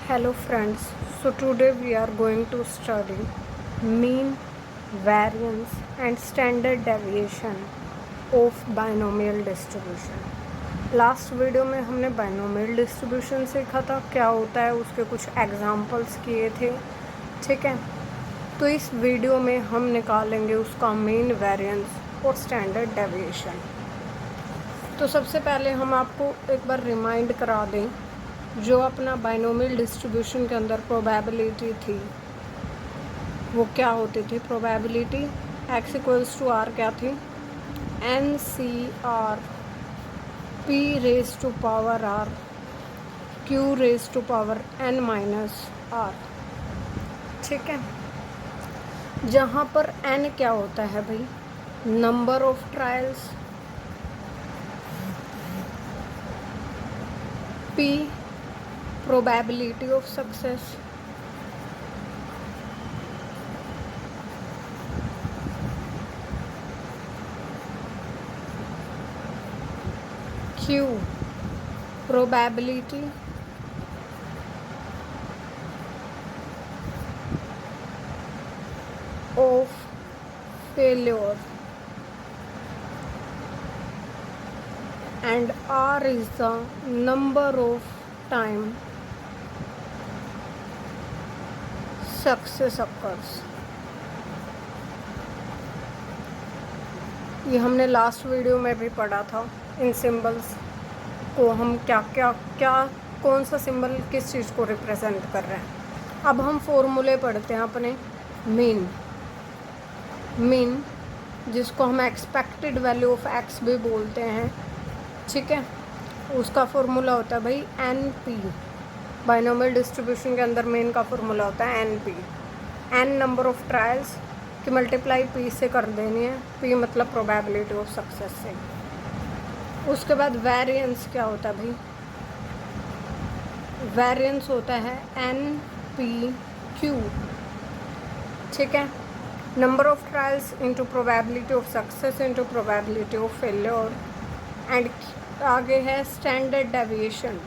Hello friends, so today we are going to study mean, variance and standard deviation of binomial distribution. Last video में हमने binomial distribution सीखा था, क्या होता है, उसके कुछ एग्जांपल्स किए थे, ठीक है। तो इस वीडियो में हम निकालेंगे उसका मीन, वेरिएंस और स्टैंडर्ड डेविएशन। तो सबसे पहले हम आपको एक बार रिमाइंड करा दें, जो अपना बाइनोमियल डिस्ट्रीब्यूशन के अंदर प्रोबेबिलिटी थी वो क्या होती थी। Probability x equals to R क्या थी, N C R P raise to power R Q raise to power N minus R, ठीक है। जहाँ पर n क्या होता है भाई, number of trials, p probability of success, q probability of failure, and r is the number of time success occurs. ये हमने लास्ट वीडियो में भी पढ़ा था। इन सिंबल्स को हम क्या कौन सा सिंबल किस चीज़ को रिप्रेजेंट कर रहे हैं। अब हम फॉर्मूले पढ़ते हैं अपने। मीन जिसको हम एक्सपेक्टेड वैल्यू ऑफ एक्स भी बोलते हैं, ठीक है। उसका फॉर्मूला होता है भाई एन पी। बाइनोमियल डिस्ट्रीब्यूशन के अंदर मीन का फॉर्मूला होता है N P. N number of trials की मल्टीप्लाई पी से कर देनी है, पी मतलब प्रोबेबिलिटी ऑफ सक्सेस से। उसके बाद वेरिएंस क्या होता है भाई, वेरिएंस होता है एन पी क्यू, ठीक है। Number of trials into probability of success into probability of failure. And आगे है स्टैंडर्ड डेविएशन।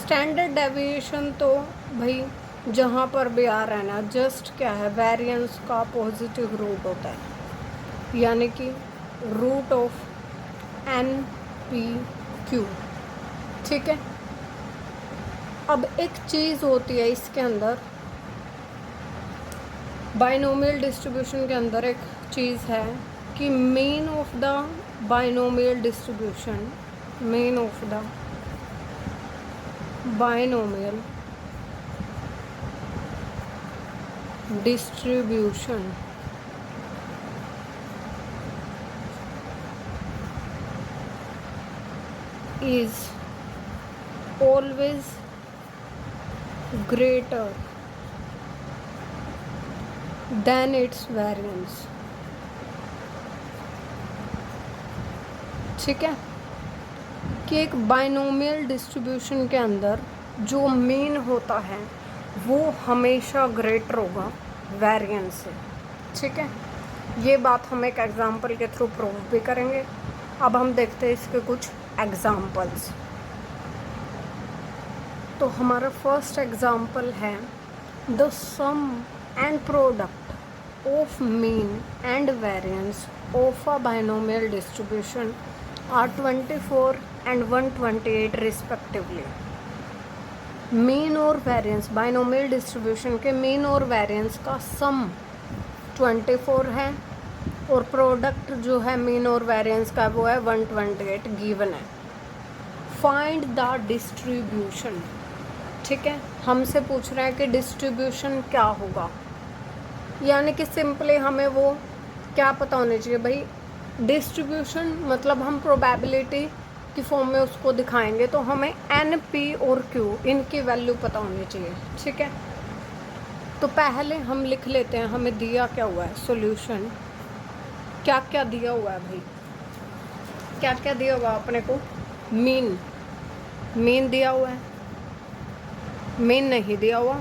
स्टैंडर्ड डेविएशन तो भाई जहाँ पर भी आ रहा है ना, जस्ट क्या है, वेरिएंस का पॉजिटिव रूट होता है, यानी कि root of N P Q, ठीक है। अब एक चीज़ होती है इसके अंदर, बाइनोमियल डिस्ट्रीब्यूशन के अंदर एक चीज़ है कि mean of the binomial distribution, mean of the binomial distribution is always greater than its variance, ठीक है। कि एक बाइनोमियल डिस्ट्रीब्यूशन के अंदर जो मीन होता है वो हमेशा ग्रेटर होगा वेरिएंस से, ठीक है। ये बात हम एक एग्जांपल के थ्रू प्रूव भी करेंगे। अब हम देखते हैं इसके कुछ एग्जांपल्स। तो हमारा फर्स्ट एग्जांपल है the sum and product of mean and variance of a binomial distribution are 24 and 128 respectively. Mean और वेरिएंस, बाइनोमियल डिस्ट्रीब्यूशन के मीन और वेरिएंस का सम 24 है और प्रोडक्ट जो है मीन और वेरिएंस का वो है 128 गिवन है। फाइंड द डिस्ट्रीब्यूशन, ठीक है। हमसे पूछ रहा है कि डिस्ट्रीब्यूशन क्या होगा, यानी कि सिंपली हमें वो क्या पता होनी चाहिए भाई। डिस्ट्रीब्यूशन मतलब हम प्रोबेबिलिटी की फॉर्म में उसको दिखाएंगे, तो हमें एन पी और क्यू इनकी वैल्यू पता होनी चाहिए, ठीक है। तो पहले हम लिख लेते हैं हमें दिया क्या हुआ है, सॉल्यूशन क्या क्या दिया हुआ है भाई, क्या क्या दिया हुआ अपने को। मीन दिया हुआ है, मीन नहीं दिया हुआ।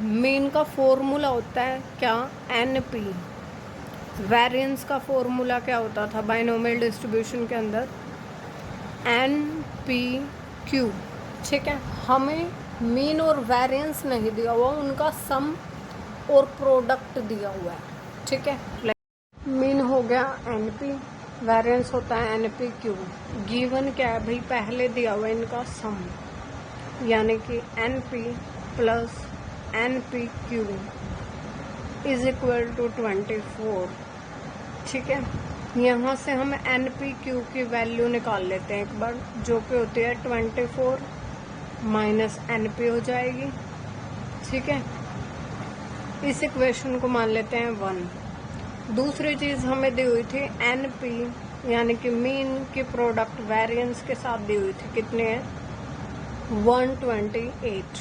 मीन का फॉर्मूला होता है क्या, एन पी। वेरिएंस का फॉर्मूला क्या होता था बाइनोमियल डिस्ट्रीब्यूशन के अंदर, एन पी क्यू, ठीक है, हमें मीन और वेरिएंस नहीं दिया हुआ, उनका सम और प्रोडक्ट दिया हुआ है। ठीक है, मीन हो गया एनपी, वेरिएंस होता है एनपी क्यू। गिवन क्या है भाई, पहले दिया हुआ है इनका सम, यानी कि NP plus NP Q is equal to 24। ठीक है, यहाँ से हम एनपी क्यू की वैल्यू निकाल लेते हैं एक बार, जो कि होती है 24 माइनस एनपी हो जाएगी। ठीक है, इस इक्वेशन को मान लेते हैं 1। दूसरी चीज़ हमें दी हुई थी एनपी, यानी कि मीन की प्रोडक्ट वेरिएंस के साथ दी हुई थी, कितने हैं 128।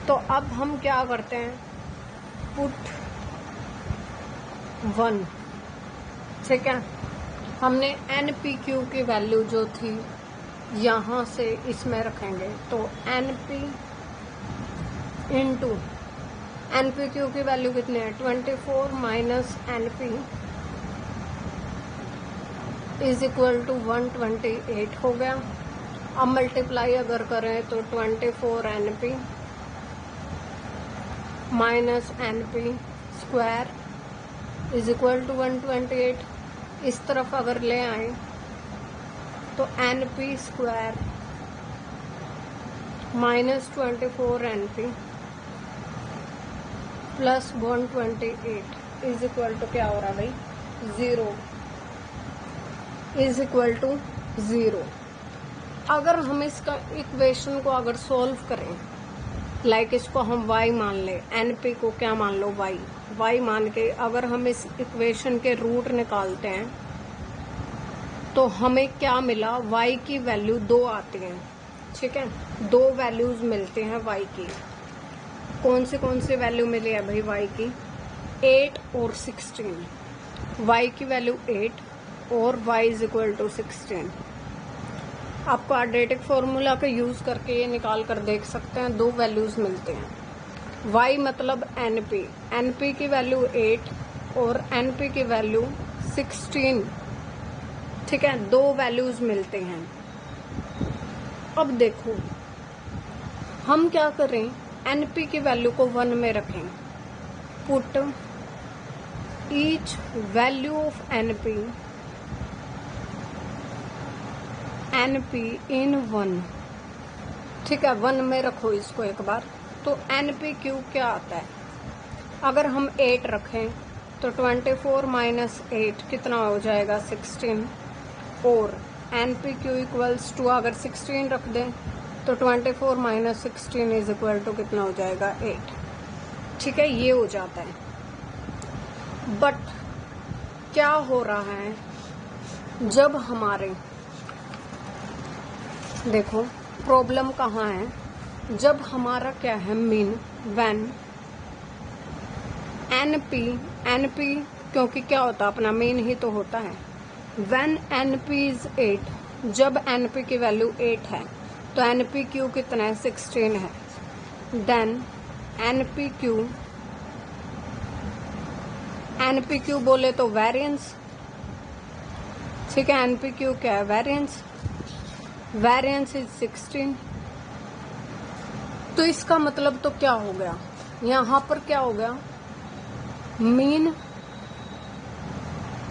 तो अब हम क्या करते हैं, पुट 1। ठीक है, हमने एनपी क्यू की वैल्यू जो थी यहाँ से इसमें रखेंगे, तो एनपी इंटू एनपी क्यू की वैल्यू कितनी है 24 minus NP is equal to 128 हो गया। अब मल्टीप्लाई अगर करें तो 24 NP minus NP square is equal to 128। इस तरफ अगर ले आए तो NP square minus 24 NP plus 128 is equal to क्या हो रहा है भाई, 0 इज इक्वल टू 0। अगर हम इसका इक्वेशन को अगर सॉल्व करें, लाइक इसको हम y मान ले, एनपी को क्या मान लो y मान के अगर हम इस इक्वेशन के रूट निकालते हैं तो हमें क्या मिला, y की वैल्यू 2 आती है। ठीक है, 2 वैल्यूज मिलते हैं y की। कौन सी वैल्यू मिली है भाई y की, 8 और 16। y की वैल्यू 8 और y इज इक्वल टू 16। आप क्वाड्रेटिक फॉर्मूला का यूज करके ये निकाल कर देख सकते हैं, 2 वैल्यूज मिलते हैं। y मतलब np की वैल्यू 8 और np की वैल्यू 16। ठीक है, 2 वैल्यूज मिलते हैं। अब देखो हम क्या करें, एनपी की वैल्यू को 1 में रखें, put each value of NP in 1। ठीक है, 1 में रखो इसको एक बार, तो एनपी क्यू क्या आता है, अगर हम 8 रखें तो 24 माइनस 8 कितना हो जाएगा 16, और एनपी क्यू इक्वल्स टू अगर 16 रख दें तो 24 माइनस 16 इज इक्वल टू कितना हो जाएगा 8। ठीक है, ये हो जाता है। बट क्या हो रहा है, जब हमारे देखो प्रॉब्लम कहाँ है, जब हमारा क्या है मीन व्हेन एनपी क्योंकि क्या होता है अपना मीन ही तो होता है, व्हेन एनपी इज 8, जब एनपी की वैल्यू 8 है तो एनपी क्यू कितना है 16 है, देन एनपी क्यू बोले तो वेरिएंस। ठीक है, एनपी क्यू क्या है, वेरिएंस इज 16। तो इसका मतलब तो क्या हो गया, यहाँ पर क्या हो गया, मीन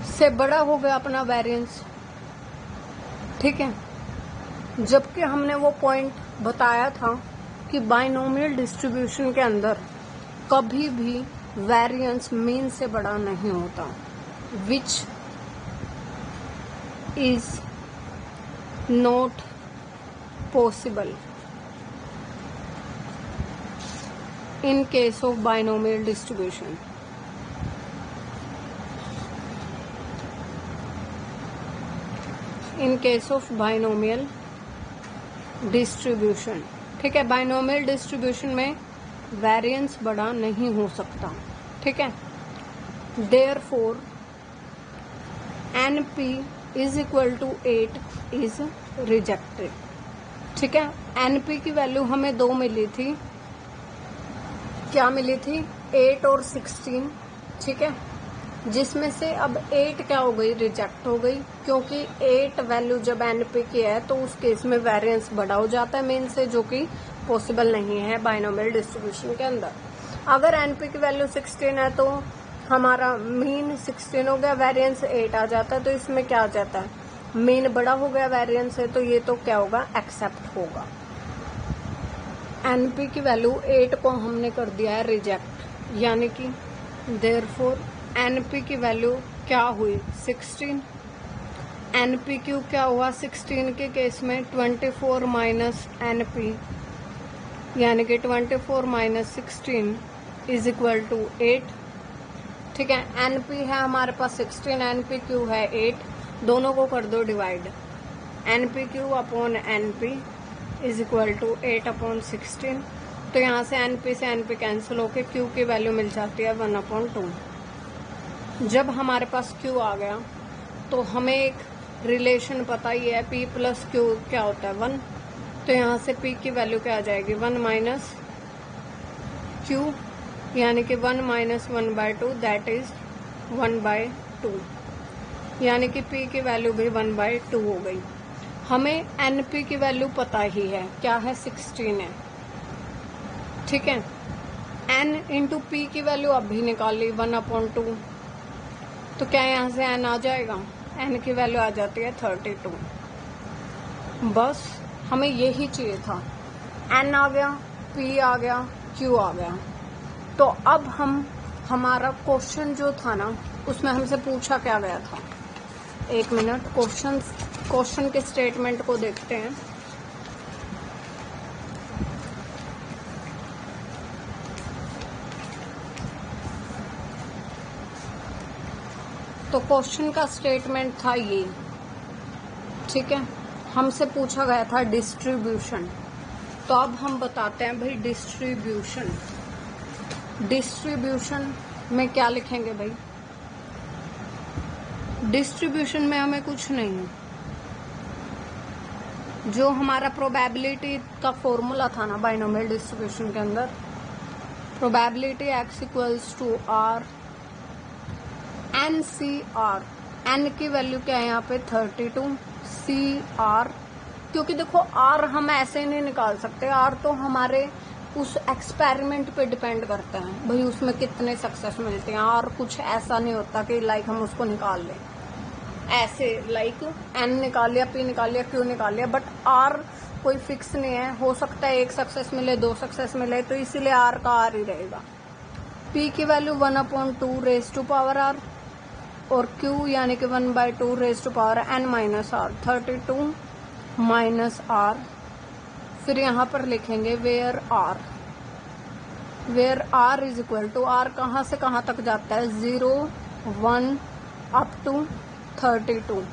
से बड़ा हो गया अपना वेरिएंस। ठीक है, जबकि हमने वो पॉइंट बताया था कि बाइनोमियल डिस्ट्रीब्यूशन के अंदर कभी भी वेरिएंस मीन से बड़ा नहीं होता, which is not possible in case of binomial distribution. In case of binomial distribution, ठीक है, बाइनोमियल डिस्ट्रीब्यूशन में वेरिएंस बड़ा नहीं हो सकता। ठीक है, therefore NP is equal to 8 is rejected. ठीक है, NP की वैल्यू हमें 2 मिली थी, क्या मिली थी 8 और 16। ठीक है, जिसमें से अब 8 क्या हो गई, रिजेक्ट हो गई, क्योंकि 8 वैल्यू जब एनपी की है तो उस केस में वेरिएंस बड़ा हो जाता है मीन से, जो कि पॉसिबल नहीं है बाइनोमियल डिस्ट्रीब्यूशन के अंदर। अगर एनपी की वैल्यू 16 है तो हमारा मीन 16 हो गया, वेरिएंस 8 आ जाता है, तो इसमें क्या आ जाता है, मीन बड़ा हो गया वेरिएंस से, तो ये तो क्या होगा, एक्सेप्ट होगा। एनपी की वैल्यू 8 को हमने कर दिया है रिजेक्ट, यानी कि देयरफॉर एनपी की वैल्यू क्या हुई, 16। एनपी क्यू क्या हुआ 16 के केस में, 24 माइनस एनपी, यानी कि 24 माइनस 16 इज इक्वल टू 8। ठीक है, एनपी है हमारे पास 16, एनपी क्यू है 8, दोनों को कर दो divide, NP q upon NP is equal to 8 upon 16। तो यहाँ से एनपी से एनपी कैंसिल होके क्यू की वैल्यू मिल जाती है 1/2। जब हमारे पास क्यू आ गया तो हमें एक रिलेशन पता ही है, पी प्लस क्यू क्या होता है, 1। तो यहाँ से पी की वैल्यू क्या आ जाएगी, 1 माइनस क्यू, यानी कि 1 माइनस 1/2 दैट इज 1/2, यानी कि पी की वैल्यू भी 1/2 हो गई। हमें एनपी की वैल्यू पता ही है, क्या है, 16 है। ठीक है, एन इंटू पी की वैल्यू अभी निकाल ली 1/2, तो क्या यहाँ से एन आ जाएगा, एन की वैल्यू आ जाती है 32। बस हमें यही चाहिए था, एन आ गया, पी आ गया, क्यू आ गया। तो अब हम, हमारा क्वेश्चन जो था ना, उसमें हमसे पूछा क्या गया था, एक मिनट, क्वेश्चन के स्टेटमेंट को देखते हैं। तो क्वेश्चन का स्टेटमेंट था ये, ठीक है, हमसे पूछा गया था डिस्ट्रीब्यूशन। तो अब हम बताते हैं भाई डिस्ट्रीब्यूशन में क्या लिखेंगे भाई, डिस्ट्रीब्यूशन में हमें कुछ नहीं, जो हमारा प्रोबेबिलिटी का फॉर्मूला था ना बाइनोमियल डिस्ट्रीब्यूशन के अंदर, probability x equals to r n C r, n की वैल्यू क्या है यहाँ पे 32, सी आर, क्योंकि देखो आर हम ऐसे नहीं निकाल सकते, आर तो हमारे उस एक्सपेरिमेंट पे डिपेंड करता है भाई, उसमें कितने सक्सेस मिलते हैं। आर कुछ ऐसा नहीं होता कि लाइक हम उसको निकाल लें ऐसे, लाइक एन निकाल लिया, पी निकाल लिया, क्यू निकाल लिया, बट आर कोई फिक्स नहीं है, हो सकता है 1 सक्सेस मिले, 2 सक्सेस मिले, तो इसीलिए आर का आर ही रहेगा। पी की value 1/2 raise to power r, और क्यू यानी कि 1/2 raise to power N minus r, 32 minus r. फिर यहाँ पर लिखेंगे where r is equal to, r कहाँ से कहाँ तक जाता है, 0 1 अप टू 32।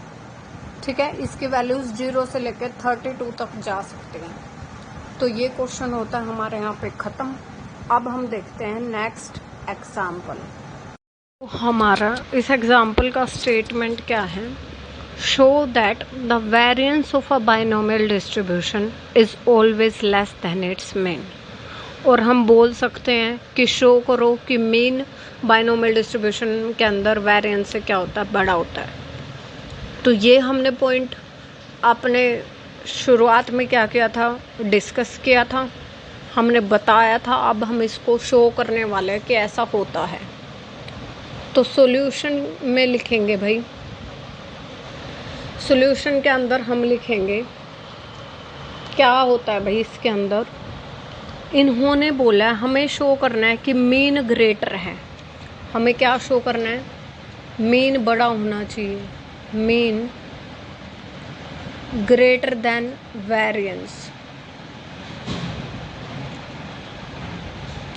ठीक है, इसकी वैल्यूज 0 से लेकर 32 तक जा सकते हैं। तो ये क्वेश्चन होता है हमारे यहाँ पे खत्म। अब हम देखते हैं नेक्स्ट एग्जाम्पल। हमारा इस एग्जाम्पल का स्टेटमेंट क्या है, show that the variance of a binomial distribution is always less than it's mean. और हम बोल सकते हैं कि शो करो कि मीन बाइनोमियल डिस्ट्रीब्यूशन के अंदर वेरिएंस से क्या होता है, बड़ा होता है। तो ये हमने पॉइंट अपने शुरुआत में क्या किया था, डिस्कस किया था, हमने बताया था। अब हम इसको शो करने वाले हैं कि ऐसा होता है। तो सॉल्यूशन में लिखेंगे भाई, सॉल्यूशन के अंदर हम लिखेंगे क्या होता है भाई, इसके अंदर इन्होंने बोला है हमें शो करना है कि मीन ग्रेटर है। हमें क्या शो करना है, मीन बड़ा होना चाहिए, मीन ग्रेटर देन वेरिएंस।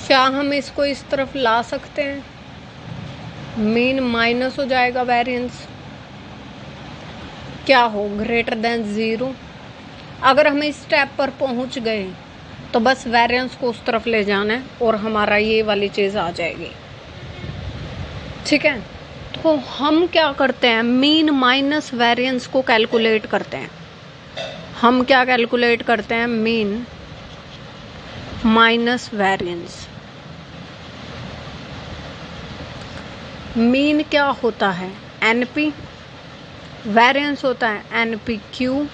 क्या हम इसको इस तरफ ला सकते हैं, मीन माइनस हो जाएगा वेरिएंस, क्या हो, ग्रेटर देन 0। अगर हम इस स्टेप पर पहुंच गए तो बस वेरिएंस को उस तरफ ले जाना है और हमारा ये वाली चीज़ आ जाएगी। ठीक है, तो हम क्या करते हैं, मीन माइनस वेरिएंस को कैलकुलेट करते हैं। हम क्या कैलकुलेट करते हैं, मीन माइनस वेरिएंस। मीन क्या होता है, NP, वेरिएंस होता है NPQ।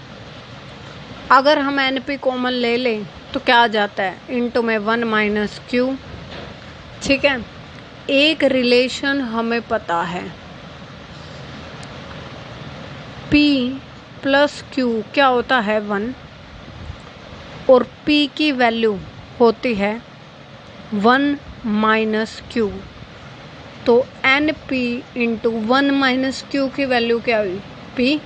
अगर हम NP कॉमन ले लें तो क्या आ जाता है, इनटू में 1 माइनस Q। ठीक है, एक रिलेशन हमें पता है, P प्लस Q क्या होता है 1, और P की वैल्यू होती है 1 माइनस Q। तो NP इंटू 1 माइनस Q की वैल्यू क्या हुई, P,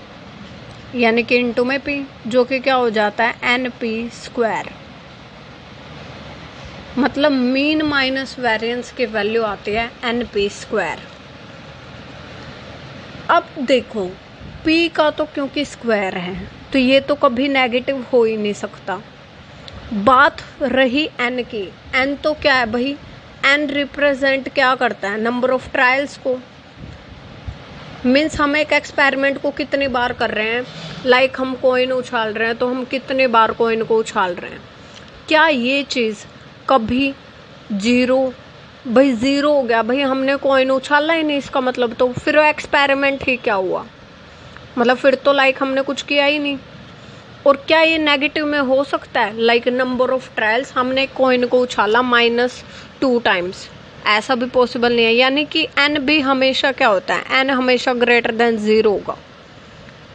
यानी कि इंटू में P, जो कि क्या हो जाता है NP स्क्वायर। मतलब मीन माइनस वेरिएंस की वैल्यू आती है NP स्क्वायर। अब देखो P का तो क्योंकि स्क्वायर है तो ये तो कभी नेगेटिव हो ही नहीं सकता। बात रही N की, N तो क्या है भाई, N रिप्रेजेंट क्या करता है, नंबर ऑफ ट्रायल्स को। मीन्स हम एक एक्सपेरिमेंट को कितनी बार कर रहे हैं, लाइक हम कॉइन उछाल रहे हैं तो हम कितने बार कॉइन को उछाल रहे हैं। क्या ये चीज़ कभी जीरो, भाई ज़ीरो हो गया, भाई हमने कॉइन उछाला ही नहीं, इसका मतलब तो फिर एक्सपेरिमेंट ही क्या हुआ, मतलब फिर तो लाइक हमने कुछ किया ही नहीं। और क्या ये नेगेटिव में हो सकता है, लाइक नंबर ऑफ ट्रायल्स, हमने कॉइन को उछाला -2 टाइम्स, ऐसा भी पॉसिबल नहीं है। यानी कि N भी हमेशा क्या होता है, N हमेशा ग्रेटर देन 0 होगा।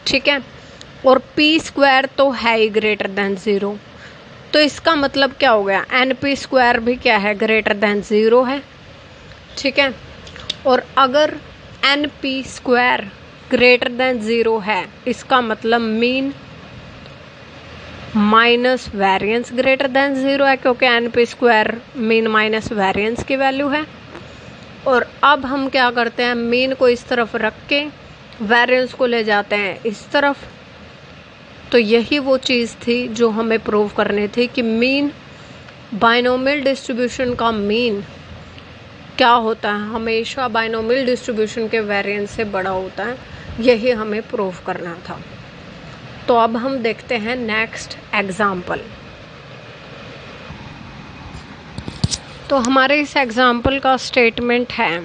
ठीक है, और P स्क्वायर तो है ही ग्रेटर देन 0, तो इसका मतलब क्या हो गया, NP स्क्वायर भी क्या है, ग्रेटर देन 0 है। ठीक है, और अगर NP स्क्वायर ग्रेटर देन 0 है, इसका मतलब mean minus variance greater than 0 है, क्योंकि NP square mean minus variance की वैल्यू है। और अब हम क्या करते हैं, मीन को इस तरफ रख के वेरिएंस को ले जाते हैं इस तरफ। तो यही वो चीज़ थी जो हमें प्रूव करनी थी कि मीन, बाइनोमियल डिस्ट्रीब्यूशन का मीन क्या होता है, हमेशा बाइनोमियल डिस्ट्रीब्यूशन के वेरिएंस से बड़ा होता है। यही हमें प्रूव करना था। तो अब हम देखते हैं नेक्स्ट एग्जाम्पल। तो हमारे इस एग्जाम्पल का स्टेटमेंट है,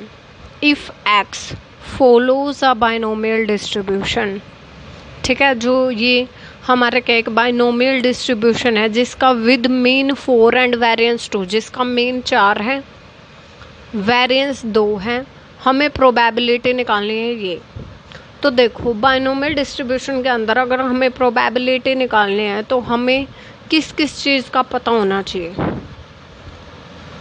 if x follows a binomial distribution. ठीक है, जो ये हमारे क्या एक बाइनोमियल डिस्ट्रीब्यूशन है जिसका विद मीन 4 एंड वेरिएंस 2, जिसका मीन 4 है, वेरिएंस 2 है, हमें प्रोबेबिलिटी निकालनी है ये। तो देखो बाइनोमियल डिस्ट्रीब्यूशन के अंदर अगर हमें प्रोबेबिलिटी निकालनी है तो हमें किस किस चीज़ का पता होना चाहिए,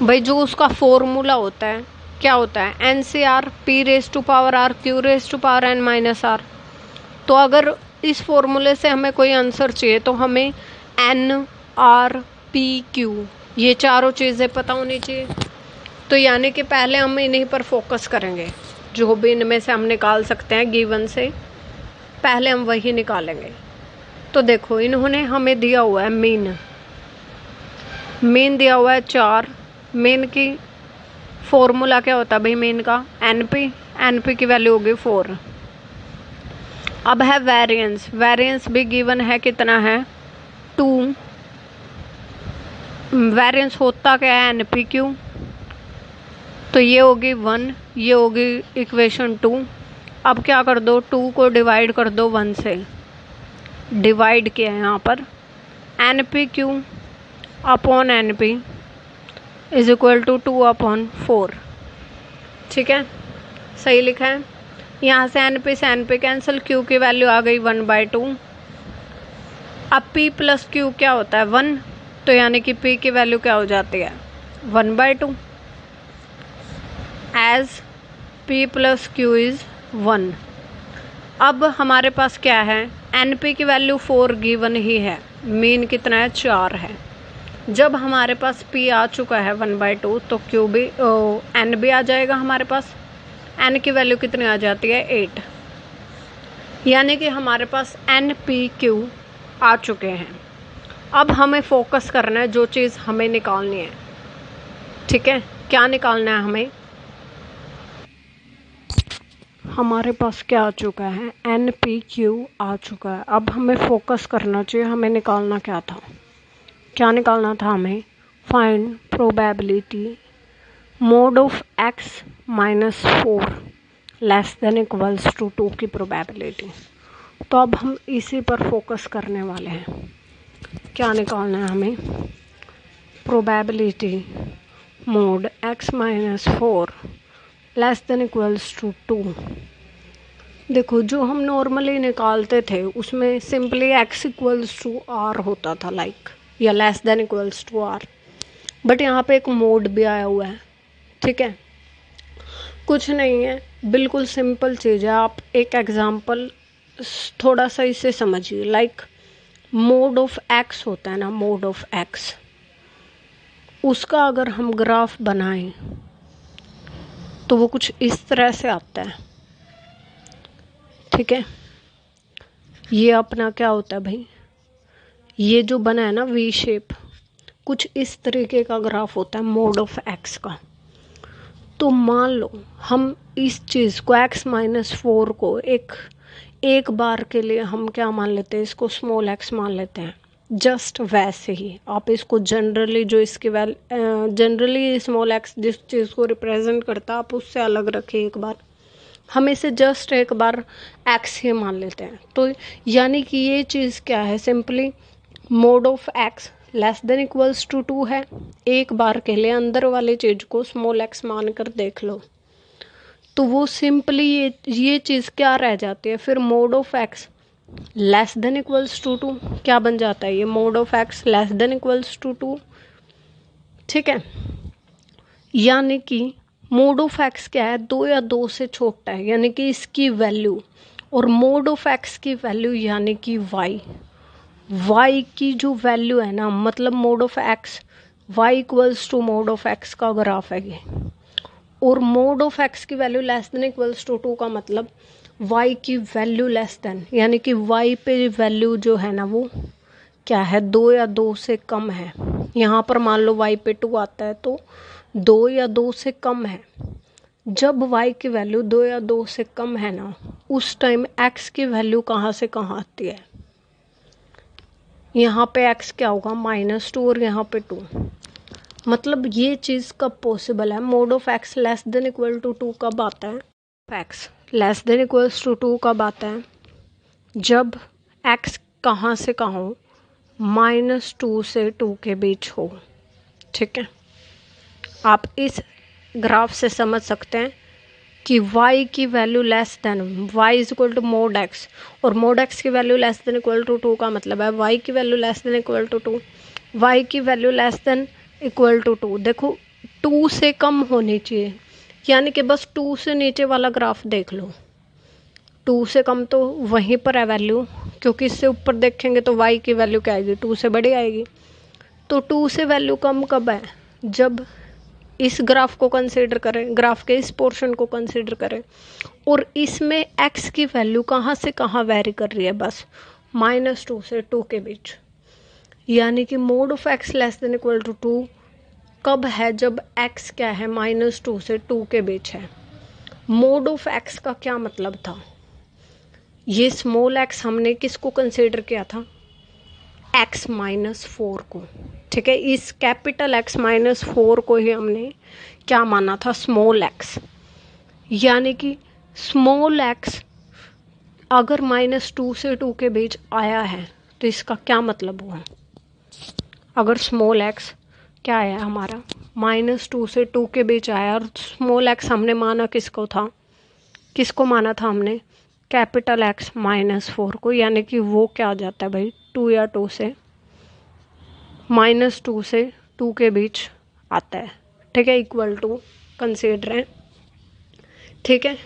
भाई जो उसका फॉर्मूला होता है क्या होता है, NCR P⁻R Q⁻n-R। तो अगर इस फॉर्मूले से हमें कोई आंसर चाहिए तो हमें N R P Q ये चारों चीज़ें पता होनी चाहिए। तो यानी कि पहले हम इन्हीं पर फोकस करेंगे, जो भी इनमें से हम निकाल सकते हैं गिवन से, पहले हम वही निकालेंगे। तो देखो इन्होंने हमें दिया हुआ है मीन दिया हुआ है 4। मीन की फॉर्मूला क्या होता है भाई, मीन का NP की वैल्यू होगी 4। अब है वेरिएंस भी गिवन है, कितना है 2। वेरिएंस होता क्या है NPQ, तो ये होगी 1, ये होगी इक्वेशन 2। अब क्या कर दो, 2 को डिवाइड कर दो 1 से, डिवाइड किया है यहाँ पर, NPQ upon NP is equal to 2/4। ठीक है, सही लिखा है। यहाँ से NP से NP कैंसिल, Q की वैल्यू आ गई 1/2। अब P प्लस Q क्या होता है 1, तो यानी कि P की वैल्यू क्या हो जाती है 1/2, as P plus Q is 1। अब हमारे पास क्या है, NP की वैल्यू 4 गिवन ही है, मीन कितना है 4 है। जब हमारे पास P आ चुका है 1/2 तो Q भी N भी आ जाएगा हमारे पास। N की वैल्यू कितनी आ जाती है 8, यानी कि हमारे पास NPQ आ चुके हैं। अब हमें फोकस करना है जो चीज़ हमें निकालनी है। ठीक है, क्या निकालना है हमें, हमारे पास क्या आ चुका है NPQ आ चुका है। अब हमें फोकस करना चाहिए, हमें निकालना क्या था, क्या निकालना था हमें, find probability mod of x - 4 less than equals to 2 की प्रोबेबिलिटी। तो अब हम इसी पर फोकस करने वाले हैं। क्या निकालना है हमें? Probability mod x-4 less than equals to 2। देखो, जो हम नॉर्मली निकालते थे उसमें simply x equals to r होता था, लाइक, या less than equals to r। But यहाँ पे एक मोड भी आया हुआ है, ठीक है। कुछ नहीं है, बिल्कुल सिंपल चीज़ है। आप एक एग्जांपल थोड़ा सा इसे समझिए। लाइक मोड ऑफ x होता है ना, मोड ऑफ x, उसका अगर हम ग्राफ बनाएं तो वो कुछ इस तरह से आता है, ठीक है। ये अपना क्या होता है भाई, ये जो बना है ना वी शेप, कुछ इस तरीके का ग्राफ होता है मोड ऑफ x का। तो मान लो हम इस चीज़ को x-4 को एक बार के लिए हम क्या मान लेते हैं, इसको स्मॉल x मान लेते हैं। जस्ट वैसे ही आप इसको जनरली जो इसकी जनरली स्मॉल x जिस चीज़ को रिप्रेजेंट करता है आप उससे अलग रखें एक बार। हम इसे जस्ट एक बार x ही मान लेते हैं। तो यानी कि ये चीज़ क्या है, simply mod of x less than equals to 2 है। एक बार के लिए अंदर वाले चीज़ को स्मॉल x मान कर देख लो, तो वो सिंपली ये चीज़ क्या रह जाती है फिर, mod of x less than equals to 2 क्या बन जाता है, ये mod of x less than equals to 2, ठीक है। यानी कि मोड ऑफ x क्या है, 2 या 2 से छोटा है, यानी कि इसकी वैल्यू, और मोड ऑफ x की वैल्यू यानी कि y की जो वैल्यू है ना, मतलब mod of x y equals to mod of x का ग्राफ है ये। और मोड ऑफ x की value less than equals to 2 का मतलब y की वैल्यू लेस देन, यानी कि y पे वैल्यू जो है ना वो क्या है, 2 या 2 से कम है। यहाँ पर मान लो y पे 2 आता है तो 2 या 2 से कम है। जब y की वैल्यू 2 या 2 से कम है ना, उस टाइम x की वैल्यू कहाँ से कहाँ आती है, यहाँ पे x क्या होगा, -2, और यहाँ पे 2। मतलब ये चीज़ कब पॉसिबल है, mod of x less than equal to 2 कब आता है, x less than equals to 2 कब आता है, जब x कहाँ से कहाँ हो, -2 से 2 के बीच हो, ठीक है। आप इस ग्राफ से समझ सकते हैं कि y की value less than, y is equal to mod x, और मोड x की value less than equal to 2 का मतलब है y की value less than equal to 2, y की value less than equal to 2। देखो 2 से कम होनी चाहिए, यानी कि बस 2 से नीचे वाला ग्राफ देख लो, 2 से कम तो वहीं पर है वैल्यू, क्योंकि इससे ऊपर देखेंगे तो y की वैल्यू क्या आएगी, 2 से बड़ी आएगी। तो 2 से वैल्यू कम कब है, जब इस ग्राफ को कंसीडर करें, ग्राफ के इस पोर्शन को कंसीडर करें, और इसमें x की वैल्यू कहाँ से कहाँ वेरी कर रही है, बस -2 से 2 के बीच। यानी कि mod of x less than equal to 2 कब है, जब x क्या है, -2 से 2 के बीच है। मोड ऑफ x का क्या मतलब था, ये स्मॉल x हमने किसको कंसीडर किया था, x-4 को, ठीक है। इस कैपिटल x-4 को ही हमने क्या माना था, स्मॉल x। यानी कि स्मॉल x अगर -2 से 2 के बीच आया है तो इसका क्या मतलब हुआ, अगर स्मॉल x क्या आया हमारा, -2 से 2 के बीच आया, और स्मॉल x हमने माना किसको था, किसको माना था हमने, कैपिटल x-4 को, यानी कि वो क्या आ जाता है भाई, 2 या 2 से -2 से 2 के बीच आता है, ठीक है, इक्वल टू कंसीडर है, ठीक है।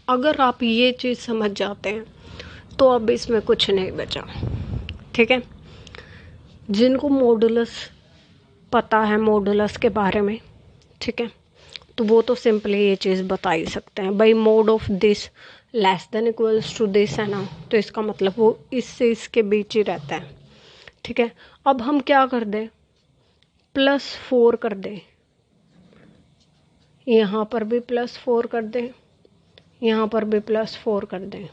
अगर आप ये चीज़ समझ जाते हैं तो अब इसमें कुछ नहीं बचा, ठीक है। जिनको मॉडुलस पता है, मॉडुलस के बारे में, ठीक है, तो वो तो सिंपली ये चीज़ बता ही सकते हैं भाई, mod of this less than equals to this है ना, तो इसका मतलब वो इससे इसके बीच ही रहता है, ठीक है। अब हम क्या कर दें, +4 कर दें, यहाँ पर भी +4 कर दें, यहाँ पर भी +4 कर दें,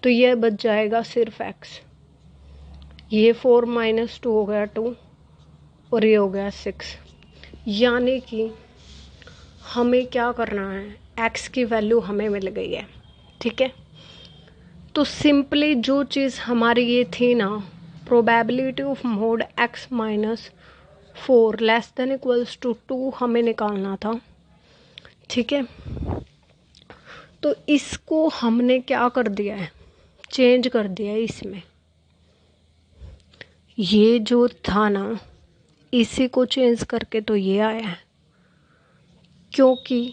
तो ये बच जाएगा सिर्फ x। ये 4 - 2 हो गया 2, और ये हो गया 6। यानी कि हमें क्या करना है, एक्स की वैल्यू हमें मिल गई है। ठीक है, तो सिंपली जो चीज़ हमारी ये थी ना, probability of mod x minus 4 less than equals to 2 हमें निकालना था। ठीक है, तो इसको हमने क्या कर दिया है, चेंज कर दिया है इसमें। ये जो था ना, इसी को चेंज करके तो ये आया है, क्योंकि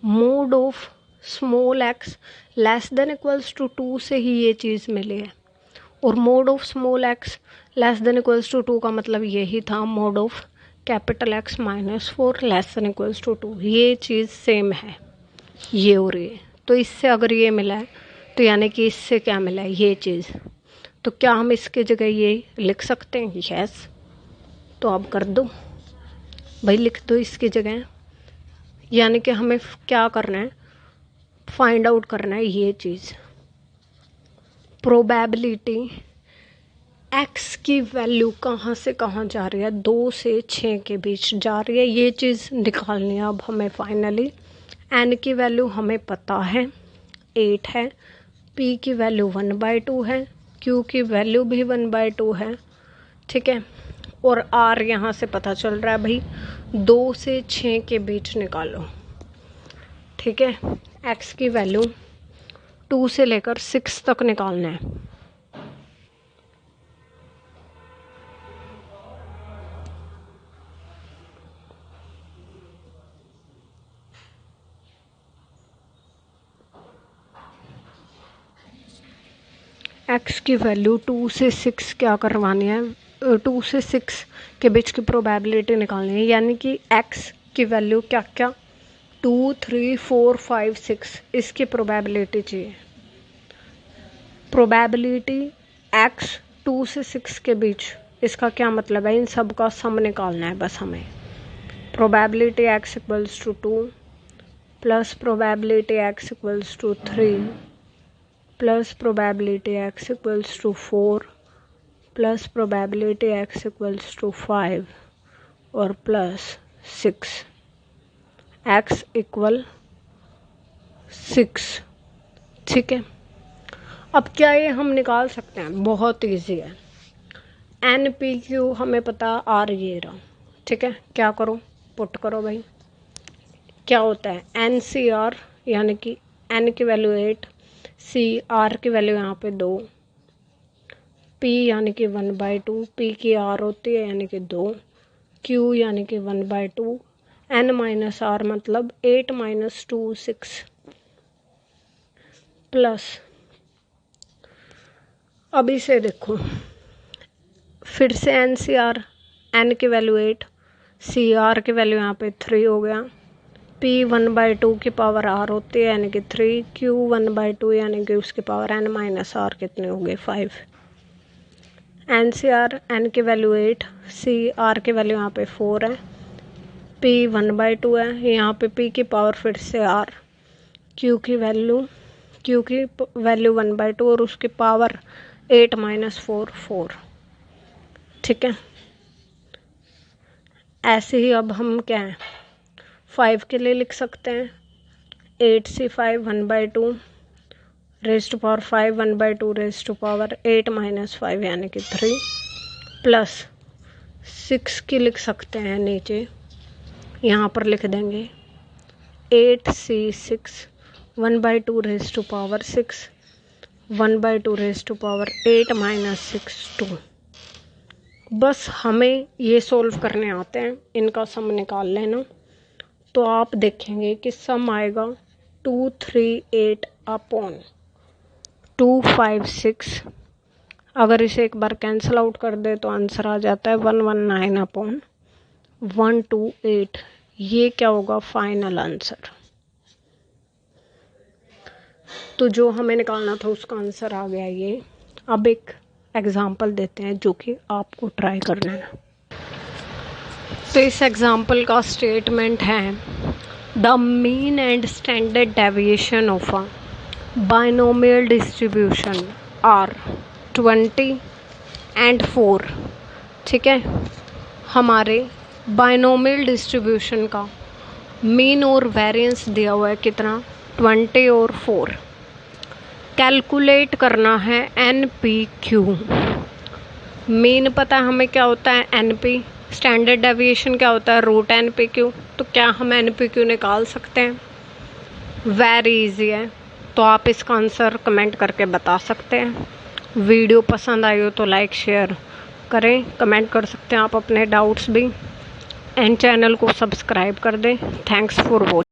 mod of small x less than equals to 2 से ही ये चीज़ मिली है, और mod of small x less than equals to 2 का मतलब यही था mod of capital x minus 4 less than equals to 2। ये चीज़ सेम है ये और ये, तो इससे अगर ये मिला है तो यानी कि इससे क्या मिला है, ये चीज़। तो क्या हम इसके जगह ये लिख सकते हैं? यस, तो अब कर दो भाई, लिख दो इसकी जगह। यानी कि हमें क्या करना है, फाइंड आउट करना है ये चीज़, प्रोबेबिलिटी एक्स की वैल्यू कहाँ से कहाँ जा रही है, 2 से 6 के बीच जा रही है, ये चीज़ निकालनी है अब हमें फाइनली। एन की वैल्यू हमें पता है 8 है, पी की वैल्यू 1/2 है, क्यू की वैल्यू भी 1/2 है। ठीक है, और आर यहाँ से पता चल रहा है भाई 2 से 6 के बीच निकालो। ठीक है, एक्स की वैल्यू 2 से लेकर 6 तक निकालना है। एक्स की वैल्यू 2 से 6 क्या करवानी है, 2 से 6 के बीच की प्रोबेबिलिटी निकालनी है। यानी कि एक्स की वैल्यू क्या क्या, 2, 3, 4, 5, 6 इसकी प्रोबेबिलिटी चाहिए। प्रोबेबिलिटी एक्स 2 से 6 के बीच, इसका क्या मतलब है, इन सब का सम निकालना है बस हमें। Probability x equals to 2 plus probability x equals to 3 plus probability x equals to 4 plus probability x equals to 5 और प्लस 6, एक्स इक्वल 6। ठीक है, अब क्या ये हम निकाल सकते हैं, बहुत ईजी है। एन पी क्यू हमें पता, आर ये रहा। ठीक है, क्या करो, पुट करो भाई। क्या होता है, एन सी आर यानी कि एन की वैल्यू 8, सी आर की वैल्यू यहाँ पे 2, पी यानी कि 1/2, पी की आर होती है यानी कि 2, क्यू यानी कि 1/2, एन माइनस आर मतलब 8 माइनस 2 6 प्लस, अब इसे देखो फिर से एन सी आर, एन की वैल्यू 8, सी आर की वैल्यू यहाँ पे 3 हो गया, पी 1/2 की पावर आर होती है यानी कि 3, क्यू 1/2 यानी कि उसकी पावर एन माइनस आर कितने हो गए 5। एन सी आर, एन की वैल्यू 8, सी आर की वैल्यू यहाँ पे 4 है, पी 1/2 है, यहाँ पे पी की पावर फिर से आर, क्यू की वैल्यू 1/2 और उसकी पावर 8 माइनस 4 4। ठीक है, ऐसे ही अब हम क्या है 5 के लिए लिख सकते हैं, 8 से 5 1/2 raise to power 5 1/2 raise to power 8 minus 5 यानी कि 3 प्लस 6 की लिख सकते हैं नीचे, यहाँ पर लिख देंगे 8 से 6 1/2 raise to power 6 1/2 raise to power 8 minus 6 2। बस हमें ये सोल्व करने आते हैं, इनका सम निकाल लेना, तो आप देखेंगे कि सम आएगा 238 अपॉन 256। अगर इसे एक बार कैंसिल आउट कर दे तो आंसर आ जाता है 119 अपॉन 128। ये क्या होगा फाइनल आंसर। तो जो हमें निकालना था उसका आंसर आ गया ये। अब एक एग्जाम्पल देते हैं जो कि आपको ट्राई करना है। तो इस एग्जाम्पल का स्टेटमेंट है the mean and standard deviation of a binomial distribution are 20 and 4। ठीक है, हमारे बाइनोमियल डिस्ट्रीब्यूशन का मीन और वेरिएंस दिया हुआ है कितना, 20 और 4। कैलकुलेट करना है NPQ। मीन पता है हमें क्या होता है, NP। स्टैंडर्ड डेविएशन क्या होता है, √NPQ। तो क्या हम NPQ निकाल सकते हैं? वेरी इजी है। तो आप इसका आंसर कमेंट करके बता सकते हैं। वीडियो पसंद आई हो तो लाइक शेयर करें, कमेंट कर सकते हैं आप अपने डाउट्स भी, एंड चैनल को सब्सक्राइब कर दें। Thanks for watching.